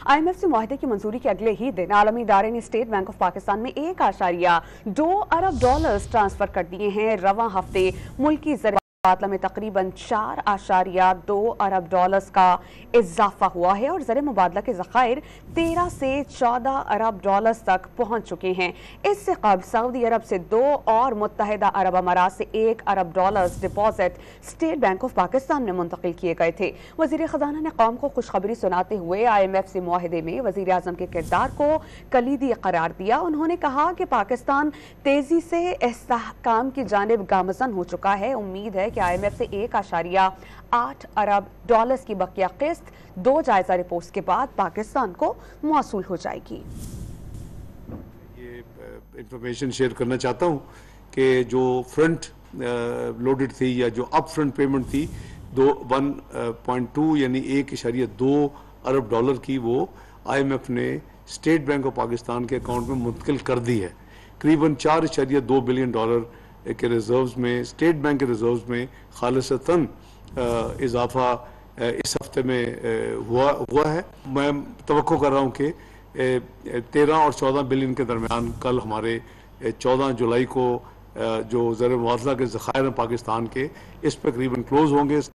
IMF से मुआहदे की मंजूरी के अगले ही दिन आलमी इदारे ने स्टेट बैंक ऑफ पाकिस्तान में $1.2 अरब ट्रांसफर कर दिए हैं। रवां हफ्ते मुल्की ज़र में तकरीबन $4.2 अरब का इजाफा हुआ है और ज़र मुबादला के ज़खायर 13 से 14 अरब डॉलर्स तक पहुंच चुके हैं। इससे कबल सऊदी अरब से 2 और मुत्तहिदा अरब अमारात से $1 अरब deposit state bank of Pakistan में मुंतकिल किए गए थे। वज़ीर ख़जाना ने कौम को खुशखबरी सुनाते हुए IMF से मुआहदे में वज़ीर आज़म के किरदार को कलीदी करार दिया। उन्होंने कहा कि पाकिस्तान तेजी से इस्तेहकाम की जानिब गामज़न हो चुका है। उम्मीद है कि IMF से $1.8 अरब की बकिया किस्त 2 जायजा रिपोर्ट्स के बाद पाकिस्तान को मौसूल हो जाएगी। ये इंफॉर्मेशन शेयर करना चाहता हूँ कि जो फ्रंट लोडेड थी या जो अप फ्रंट पेमेंट थी 1.2 यानी $1.2 अरब की वो IMF ने स्टेट बैंक ऑफ पाकिस्तान के अकाउंट में मुंतकिल कर दी है। करीबन $4.2 बिलियन के रिजर्व्स में स्टेट बैंक के रिजर्व्स में खालिसतन इजाफा इस हफ्ते में हुआ है। मैं तवक्को कर रहा हूँ कि 13 और 14 बिलियन के दरमियान कल हमारे 14 जुलाई को जो ज़र मुबादला के ज़खायर हैं पाकिस्तान के, इस पर करीबन क्लोज होंगे।